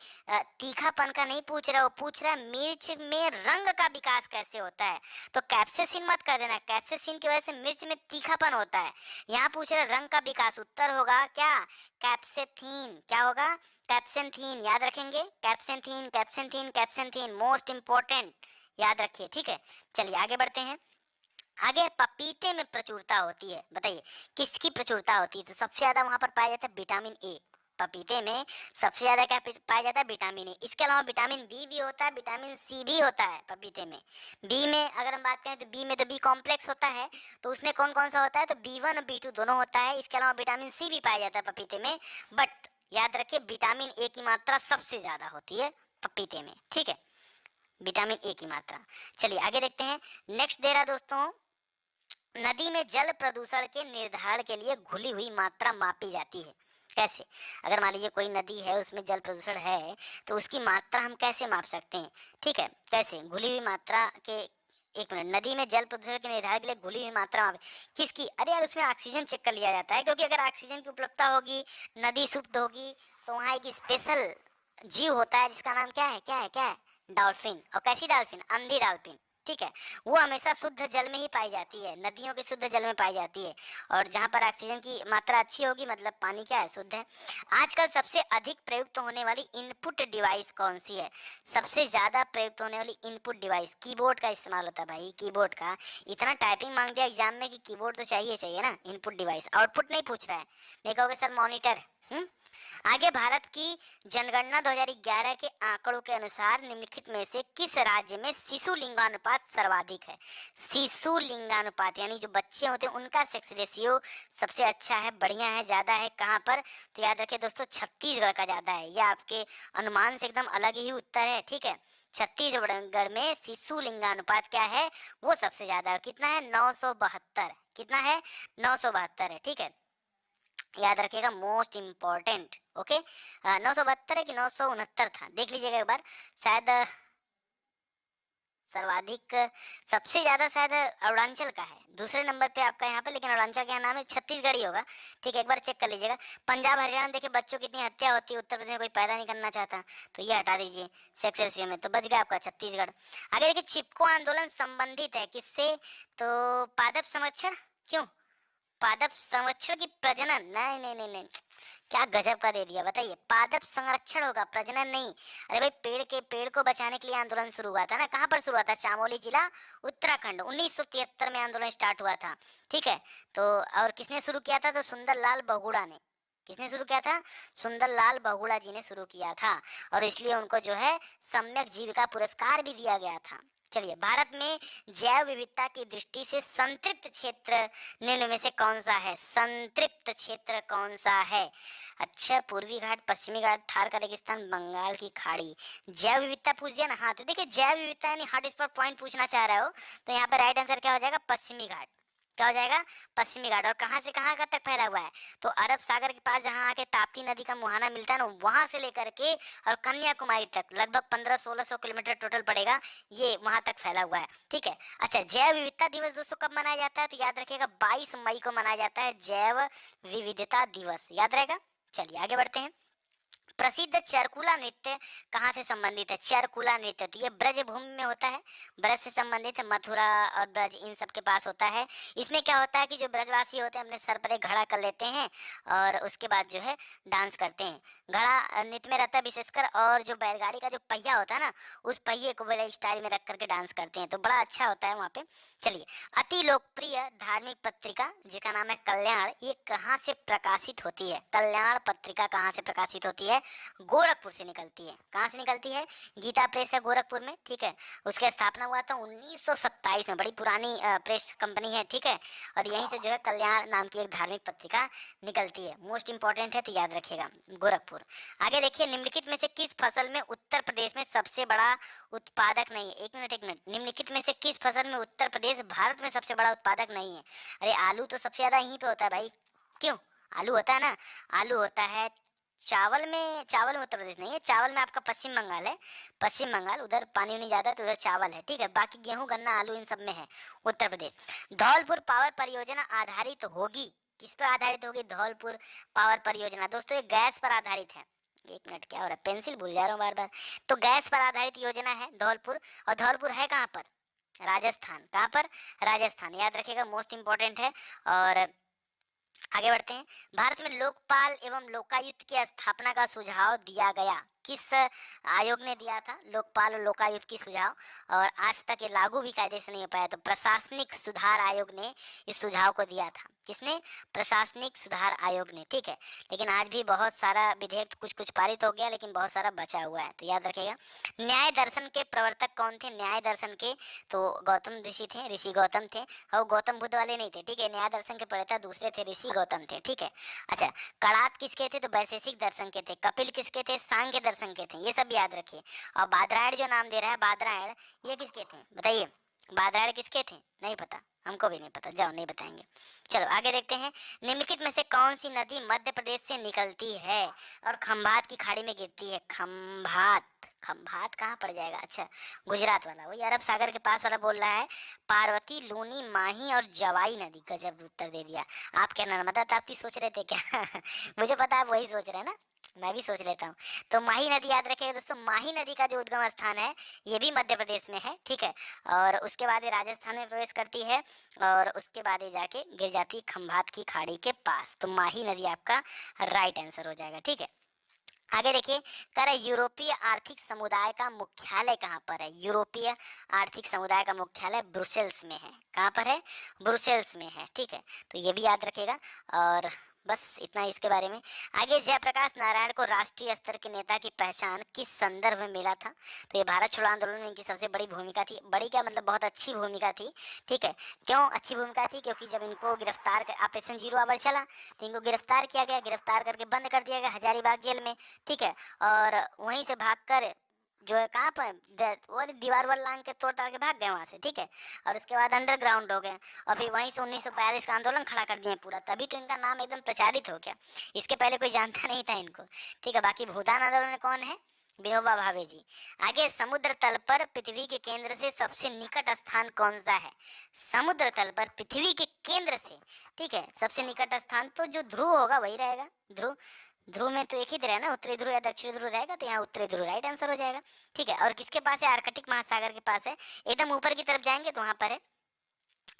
S2: तीखापन का नहीं पूछ रहा, वो पूछ रहा है मिर्च में रंग का विकास कैसे होता है। तो कैप्सेसिन मत कर देना, कैप्सेसिन की वजह से मिर्च में तीखापन होता है। यहाँ पूछ रहे रंग का विकास, उत्तर होगा क्या? कैप्सेथीन। क्या होगा? कैप्सेंथीन, याद रखेंगे, कैप्सेंथीन, कैप्सेंथीन, कैप्सेंथीन, मोस्ट इंपॉर्टेंट, याद रखिए, ठीक है। चलिए आगे बढ़ते हैं। आगे, पपीते में प्रचुरता होती है, बताइए किसकी प्रचुरता होती है? तो सबसे ज्यादा वहां पर पाया जाता है विटामिन ए। पपीते में सबसे ज्यादा क्या पाया जाता है? Vitamin A. इसके अलावा विटामिन बी भी होता है, विटामिन सी भी होता है पपीते में। बी में अगर हम बात करें तो बी में तो बी कॉम्प्लेक्स होता है, तो उसमें कौन कौन सा होता है? तो B1 और B2 दोनों होता है। इसके अलावा विटामिन सी भी पाया जाता है पपीते में, बट याद रखिए विटामिन ए की मात्रा सबसे ज्यादा होती है पपीते में, ठीक है, विटामिन ए की मात्रा। चलिए आगे देखते हैं। नेक्स्ट दे रहा दोस्तों, नदी में जल प्रदूषण के निर्धारण के लिए घुली हुई मात्रा मापी जाती है। कैसे? अगर मान लीजिए कोई नदी है, उसमें जल प्रदूषण है, तो उसकी मात्रा हम कैसे माप सकते हैं? ठीक है, कैसे? घुली हुई मात्रा के, एक मिनट, नदी में जल प्रदूषण के निर्धारण के लिए घुली हुई मात्रा किसकी? अरे यार, उसमें ऑक्सीजन चेक कर लिया जाता है, क्योंकि अगर ऑक्सीजन की उपलब्धता होगी, नदी शुद्ध होगी, तो वहाँ एक स्पेशल जीव होता है जिसका नाम क्या है, क्या है, क्या है? डॉल्फिन। और कैसी डॉल्फिन? अंधी डॉल्फिन, ठीक है, वो हमेशा शुद्ध जल में ही पाई जाती है, नदियों के शुद्ध जल में पाई जाती है। और जहाँ पर ऑक्सीजन की मात्रा अच्छी होगी मतलब पानी क्या है, शुद्ध है। आजकल सबसे अधिक प्रयुक्त होने वाली इनपुट डिवाइस कौन सी है? सबसे ज्यादा प्रयुक्त होने वाली इनपुट डिवाइस, कीबोर्ड का इस्तेमाल होता है भाई, कीबोर्ड का। इतना टाइपिंग मांग दिया एग्जाम में कि कीबोर्ड तो चाहिए चाहिए ना। इनपुट डिवाइस, आउटपुट नहीं पूछ रहा है, नहीं कहोगे सर मॉनिटर। आगे, भारत की जनगणना 2011 के आंकड़ों के अनुसार निम्नलिखित में से किस राज्य में शिशु लिंगानुपात सर्वाधिक है? शिशु लिंगानुपात यानी जो बच्चे होते हैं उनका सेक्स रेशियो सबसे अच्छा है, बढ़िया है, ज्यादा है, कहाँ पर? तो याद रखिए दोस्तों, छत्तीसगढ़ का ज्यादा है। यह आपके अनुमान से एकदम अलग ही उत्तर है, ठीक है। छत्तीसगढ़ में शिशु लिंगानुपात क्या है? वो सबसे ज्यादा है। कितना है? 972। कितना है? 972 है, ठीक है। याद रखिएगा, मोस्ट इम्पोर्टेंट। ओके, 972 है कि 969 था, देख लीजिएगा एक बार। शायद सर्वाधिक, सबसे ज्यादा शायद अरुणाचल का है, दूसरे नंबर पे आपका यहाँ पे, लेकिन अरुणाचल का नाम है, छत्तीसगढ़ ही होगा, ठीक है। एक बार चेक कर लीजिएगा। पंजाब हरियाणा देखिए बच्चों की कितनी हत्या होती है, उत्तर प्रदेश में कोई पैदा नहीं करना चाहता, तो ये हटा दीजिए सेक्स रेशियो में, तो बच गया आपका छत्तीसगढ़। आगे देखिए, चिपको आंदोलन संबंधित है किससे? तो पादप संरक्षण। क्यों? पादप संरक्षण की प्रजनन? नहीं नहीं नहीं नहीं, क्या गजब का दे दिया, बताइए। पादप संरक्षण होगा, प्रजनन नहीं। अरे भाई, पेड़ को बचाने के लिए आंदोलन शुरू हुआ था ना, कहाँ पर शुरू हुआ था? चामोली जिला, उत्तराखंड, 1973 में आंदोलन स्टार्ट हुआ था, ठीक है। तो और किसने शुरू किया था? तो सुंदरलाल बहुगुणा ने। किसने शुरू किया था? सुंदरलाल बहुगुणा जी ने शुरू किया था, और इसलिए उनको जो है सम्यक जीविका पुरस्कार भी दिया गया था। चलिए, भारत में जैव विविधता की दृष्टि से संतृप्त क्षेत्र निम्न में से कौन सा है? संतृप्त क्षेत्र कौन सा है? अच्छा, पूर्वी घाट, पश्चिमी घाट, थार का रेगिस्तान, बंगाल की खाड़ी। जैव विविधता पूछ दिया ना, हाँ तो देखिए, जैव विविधता यानी हॉट स्पॉट पॉइंट पूछना चाह रहे हो, तो यहाँ पे राइट आंसर क्या हो जाएगा? पश्चिमी घाट। क्या हो जाएगा? पश्चिमी घाट। और कहाँ से कहाँ का तक फैला हुआ है? तो अरब सागर के पास जहाँ आके ताप्ती नदी का मुहाना मिलता है ना, वहां से लेकर के और कन्याकुमारी तक लगभग 1500-1600 किलोमीटर टोटल पड़ेगा, ये वहां तक फैला हुआ है, ठीक है। अच्छा, जैव विविधता दिवस दोस्तों कब मनाया जाता है? तो याद रखिएगा, 22 मई को मनाया जाता है जैव विविधता दिवस, याद रहेगा। चलिए आगे बढ़ते हैं। प्रसिद्ध चरकुला नृत्य कहाँ से संबंधित है? चरकुला नृत्य, तो ये ब्रज भूमि में होता है, ब्रज से संबंधित है, मथुरा और ब्रज इन सब के पास होता है। इसमें क्या होता है कि जो ब्रजवासी होते हैं अपने सर पर एक घड़ा कर लेते हैं और उसके बाद जो है डांस करते हैं। घड़ा नृत्य में रहता है विशेषकर, और जो बैलगाड़ी का जो पहिया होता है ना, उस पहिए को बड़े स्टाइल में रख करके डांस करते हैं, तो बड़ा अच्छा होता है वहाँ पे। चलिए, अति लोकप्रिय धार्मिक पत्रिका जिसका नाम है कल्याण, ये कहाँ से प्रकाशित होती है? कल्याण पत्रिका कहाँ से प्रकाशित होती है? गोरखपुर से निकलती है। कहाँ से निकलती है? गीता प्रेस है गोरखपुर में, ठीक है। उसका स्थापना हुआ था 1927 में, बड़ी पुरानी प्रेस कंपनी है, ठीक है। और यहीं से जो है कल्याण नाम की एक धार्मिक पत्रिका निकलती है, मोस्ट इंपॉर्टेंट है, तो याद रखिएगा गोरखपुर। आगे देखिए, निम्नलिखित में से किस फसल में उत्तर प्रदेश में सबसे बड़ा उत्पादक नहीं है? एक मिनट, निम्नलिखित में से किस फसल में उत्तर प्रदेश भारत में सबसे बड़ा उत्पादक नहीं है? अरे आलू तो सबसे ज्यादा यहीं पे होता है भाई। क्यों? आलू होता है ना, आलू होता है चावल में। चावल में उत्तर प्रदेश नहीं है, चावल में आपका पश्चिम बंगाल है। पश्चिम बंगाल, उधर पानी नहीं जाता तो उधर चावल है, ठीक है। बाकी गेहूं, गन्ना, आलू इन सब में है उत्तर प्रदेश। धौलपुर पावर परियोजना आधारित होगी, किस पर आधारित होगी? धौलपुर पावर परियोजना दोस्तों ये गैस पर आधारित है। एक मिनट, क्या हो रहा है, पेंसिल भूल जा रहा हूँ बार बार। तो गैस पर आधारित योजना है धौलपुर, और धौलपुर है कहाँ पर? राजस्थान। कहाँ पर? राजस्थान, याद रखिएगा, मोस्ट इंपॉर्टेंट है। और आगे बढ़ते हैं। भारत में लोकपाल एवं लोकायुक्त की स्थापना का सुझाव दिया गया, किस आयोग ने दिया था? लोकपाल और लोकायुक्त की सुझाव, और आज तक ये लागू भी कायदे से नहीं हो पाया, तो प्रशासनिक सुधार आयोग ने इस सुझाव को दिया था। किसने? प्रशासनिक सुधार आयोग ने, ठीक है। लेकिन आज भी बहुत सारा विधेयक कुछ कुछ पारित हो गया, लेकिन बहुत सारा बचा हुआ है, तो याद रखिएगा। न्याय दर्शन के प्रवर्तक कौन थे? न्याय दर्शन के तो गौतम ऋषि थे, ऋषि गौतम थे, और गौतम बुद्ध वाले नहीं थे, ठीक है। न्याय दर्शन के प्रणेता दूसरे थे, ऋषि गौतम थे, ठीक है। अच्छा, कणाद किसके थे? तो वैशेषिक दर्शन के थे। कपिल किसके थे? सांख्य दर्शन के थे, ये सब याद रखिए। और बादरायण जो नाम दे रहा है, बादरायण, ये किसके थे बताइए? बादरायण किसके थे? नहीं पता, हमको भी नहीं पता, जाओ नहीं बताएंगे। चलो आगे देखते हैं। निम्नलिखित में से कौन सी नदी मध्य प्रदेश से निकलती है और खंभात की खाड़ी में गिरती है? खंभात, खंभात कहाँ पड़ जाएगा? अच्छा, गुजरात वाला, वही अरब सागर के पास वाला बोल रहा है। पार्वती, लूनी, माही और जवाई नदी, गजब उत्तर दे दिया। आप क्या नर्मदा ताप्ती सोच रहे थे क्या? मुझे पता है वही सोच रहे हैं ना। मैं भी सोच लेता हूँ। तो माही नदी याद रखिएगा दोस्तों, माही नदी का जो उद्गम स्थान है ये भी मध्य प्रदेश में है, ठीक है। और उसके बाद ये राजस्थान में प्रवेश करती है और उसके बाद ये जाके गिर जाती है खंभात की खाड़ी के पास। तो माही नदी आपका राइट आंसर हो जाएगा, ठीक है। आगे देखिए, कह रहा है यूरोपीय आर्थिक समुदाय का मुख्यालय कहाँ पर है। यूरोपीय आर्थिक समुदाय का मुख्यालय ब्रुसेल्स में है। कहाँ पर है? ब्रुसेल्स में है, ठीक है। तो ये भी याद रखेगा। और बस इतना ही इसके बारे में। आगे, जयप्रकाश नारायण को राष्ट्रीय स्तर के नेता की पहचान किस संदर्भ में मिला था? तो ये भारत छोड़ो आंदोलन में इनकी सबसे बड़ी भूमिका थी। बड़ी क्या मतलब, बहुत अच्छी भूमिका थी, ठीक है। क्यों अच्छी भूमिका थी? क्योंकि जब इनको गिरफ्तार कर ऑपरेशन जीरो आवर चला तो इनको गिरफ्तार किया गया, गिरफ्तार करके बंद कर दिया गया हजारीबाग जेल में, ठीक है। और वहीं से भागकर जो है कहाँ पर वो दीवार वार लांग के तोड़ ताड़ के भाग गए वहां से, ठीक है। और उसके बाद अंडरग्राउंड हो गए और फिर वहीं से 1942 का आंदोलन खड़ा कर दिए पूरा, तभी तो इनका नाम एकदम प्रचारित हो गया। इसके पहले कोई जानता नहीं था इनको, ठीक है। बाकी भूदान आंदोलन में कौन है? विनोबा भावे जी। आगे, समुद्र तल पर पृथ्वी के केंद्र से सबसे निकट स्थान कौन सा है? समुद्र तल पर पृथ्वी के केंद्र से, ठीक है, सबसे निकट स्थान तो जो ध्रुव होगा वही रहेगा। ध्रुव, ध्रुव में तो एक ही तरह है ना, उत्तरी ध्रुव या दक्षिणी ध्रुव रहेगा, तो यहाँ उत्तरी ध्रुव राइट आंसर हो जाएगा, ठीक है। और किसके पास है? आर्कटिक महासागर के पास है। एकदम ऊपर की तरफ जाएंगे तो वहां पर है।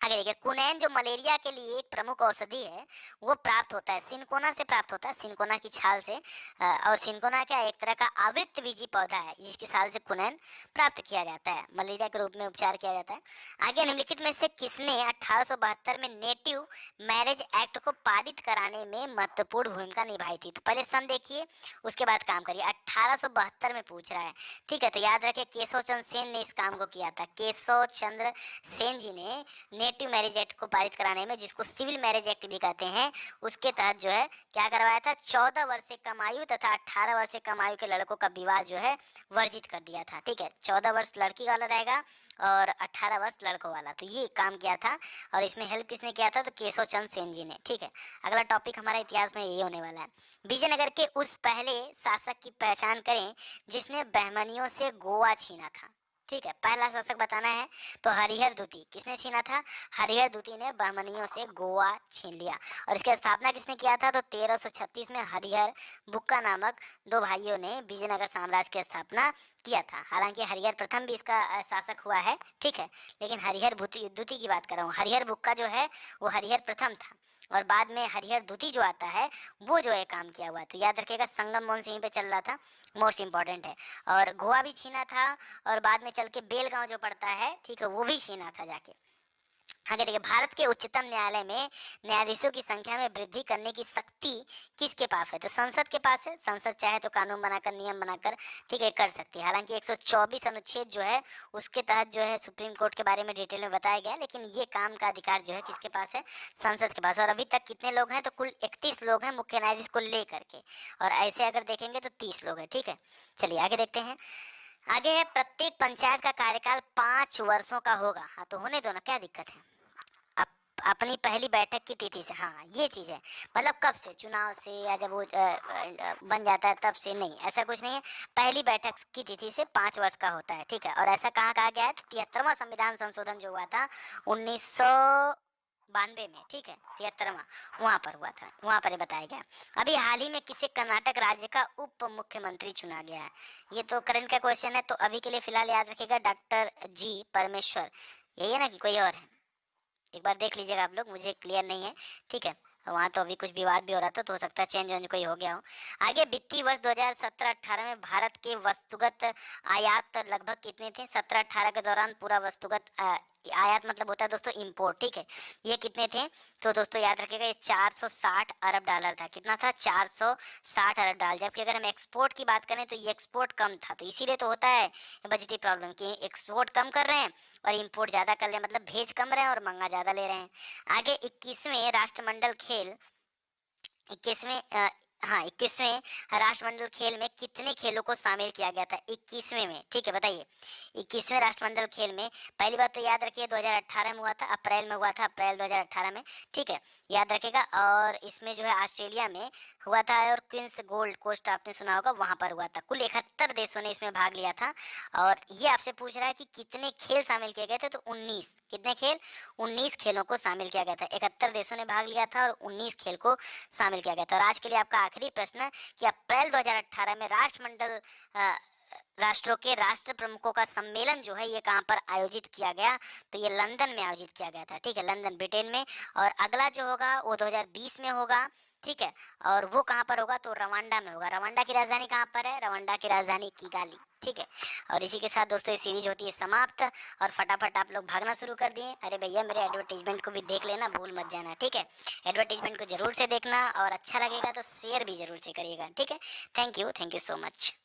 S2: आगे देखिए, कुनैन जो मलेरिया के लिए एक प्रमुख औषधि है वो प्राप्त होता है सिनकोना से, प्राप्त होता है सिनकोना की छाल से। और सिनकोना क्या एक तरह का आवृत्त बीजी पौधा है जिसकी छाल से कुनैन प्राप्त किया जाता है, मलेरिया के रूप में उपचार किया जाता है। आगे, निम्नलिखित में से किसने 1872 में नेटिव मैरिज एक्ट को पारित कराने में महत्वपूर्ण भूमिका निभाई थी? तो पहले सन देखिए, उसके बाद काम करिए। 1872 में पूछ रहा है, ठीक है। तो याद रखिए, केशव चंद्र सेन ने इस काम को किया था। केशव चंद्र सेन जी ने नेटिव मैरिज एक्ट को पारित कराने में, जिसको सिविल मैरिज एक्ट भी कहते हैं, उसके तहत जो है क्या करवाया था? 14 वर्ष से कम आयु तथा 18 वर्ष से कम आयु के लड़कों का विवाह जो है वर्जित कर दिया था, ठीक है। 14 वर्ष लड़की वाला रहेगा और 18 वर्ष लड़कों वाला। तो ये काम किया था और इसमें हेल्प किसने किया था? तो केशव चंद्र सेन जी ने, ठीक है। अगला टॉपिक हमारा इतिहास में यही होने वाला है। विजयनगर के उस पहले शासक की पहचान करें जिसने बहमनियों से गोवा छीना था, ठीक है। पहला शासक बताना है तो हरिहर द्वितीय। किसने छीना था? हरिहर द्वितीय ने बहमनियों से गोवा छीन लिया। और इसकी स्थापना किसने किया था? तो 1336 में हरिहर बुक्का नामक दो भाइयों ने विजयनगर साम्राज्य की स्थापना किया था। हालांकि हरिहर प्रथम भी इसका शासक हुआ है, ठीक है, लेकिन हरिहर द्वितीय की बात कर रहा हूँ। हरिहर बुक्का जो है वो हरिहर प्रथम था और बाद में हरिहर द्वितीय जो आता है वो जो है काम किया हुआ है। तो याद रखिएगा, संगम मौन से यहीं पे चल रहा था, मोस्ट इंपॉर्टेंट है। और गोवा भी छीना था और बाद में चल के बेलगांव जो पड़ता है, ठीक है, वो भी छीना था जाके। आगे देखिए, भारत के उच्चतम न्यायालय में न्यायाधीशों की संख्या में वृद्धि करने की शक्ति किसके पास है? तो संसद के पास है। संसद चाहे तो कानून बनाकर, नियम बनाकर, ठीक है, कर सकती है। हालांकि 124 अनुच्छेद जो है उसके तहत जो है सुप्रीम कोर्ट के बारे में डिटेल में बताया गया, लेकिन ये काम का अधिकार जो है किसके पास है? संसद के पास। और अभी तक कितने लोग हैं? तो कुल 31 लोग हैं मुख्य न्यायाधीश को ले करके, और ऐसे अगर देखेंगे तो 30 लोग हैं, ठीक है। चलिए आगे देखते हैं। आगे है, प्रत्येक पंचायत का कार्यकाल 5 वर्षों का होगा। हाँ, तो होने दो ना, क्या दिक्कत है। अपनी पहली बैठक की तिथि से, हाँ ये चीज़ है। मतलब कब से? चुनाव से या जब वो बन जाता है तब से? नहीं, ऐसा कुछ नहीं है। पहली बैठक की तिथि से 5 वर्ष का होता है, ठीक है। और ऐसा कहाँ कहा गया है? तो 73वां संविधान संशोधन जो हुआ था 1992 में, ठीक है, 73वां, वहाँ पर हुआ था, वहाँ पर बताया गया। अभी हाल ही में किसे कर्नाटक राज्य का उप मुख्यमंत्री चुना गया है? ये तो करंट का क्वेश्चन है, तो अभी के लिए फिलहाल याद रखिएगा डॉक्टर जी परमेश्वर। यही है ना कि कोई और है? एक बार देख लीजिएगा आप लोग, मुझे क्लियर नहीं है, ठीक है। वहाँ तो अभी कुछ विवाद भी हो रहा था, तो हो सकता है चेंज वेंज कोई हो गया हो। आगे, वित्तीय वर्ष 2017-18 में भारत के वस्तुगत आयात लगभग कितने थे? 17-18 के दौरान पूरा वस्तुगत आयात मतलब होता है दोस्तों इंपोर्ट, ठीक है। ये कितने थे? तो दोस्तों याद रखिएगा, ये 460 अरब डॉलर था। कितना था? 460 अरब डॉलर। जबकि अगर हम एक्सपोर्ट की बात करें तो ये एक्सपोर्ट कम था, तो इसीलिए तो होता है बजटीय प्रॉब्लम कि एक्सपोर्ट कम कर रहे हैं और इंपोर्ट ज़्यादा कर रहे हैं, मतलब भेज कम रहे हैं और मंगा ज़्यादा ले रहे हैं। आगे, 21वें राष्ट्रमंडल खेल 21वें हाँ 21वें राष्ट्रमंडल खेल में कितने खेलों को शामिल किया गया था? 21वें में, ठीक है, बताइए। 21वें राष्ट्रमंडल खेल में पहली बात तो याद रखिए 2018 में हुआ था, अप्रैल में हुआ था, अप्रैल 2018 में, ठीक है, याद रखिएगा। और इसमें जो है ऑस्ट्रेलिया में हुआ था और क्वींस गोल्ड कोस्ट आपने सुना होगा, वहां पर हुआ था। कुल 71 देशों ने इसमें भाग लिया था। और ये आपसे पूछ रहा है कि कितने खेल शामिल किए गए थे, तो 19। कितने खेल? 19 खेलों को शामिल किया गया था। 71 देशों ने भाग लिया था और 19 खेल को शामिल किया गया था। और आज के लिए आपका आखिरी प्रश्न कि अप्रैल 2018 में राष्ट्रमंडल राष्ट्रों के राष्ट्र प्रमुखों का सम्मेलन जो है ये कहाँ पर आयोजित किया गया, तो ये लंदन में आयोजित किया गया था। ठीक है, लंदन ब्रिटेन में। और अगला जो होगा वो 2020 में होगा। ठीक है, और वो कहाँ पर होगा, तो रवांडा में होगा। रवांडा की राजधानी कहाँ पर है, रवांडा की राजधानी किगाली। ठीक है, और इसी के साथ दोस्तों ये सीरीज होती है समाप्त। और फटाफट आप लोग भागना शुरू कर दिए। अरे भैया मेरे एडवर्टीजमेंट को भी देख लेना, भूल मत जाना। ठीक है, एडवर्टीजमेंट को जरूर से देखना और अच्छा लगेगा तो शेयर भी जरूर से करिएगा। ठीक है, थैंक यू सो मच।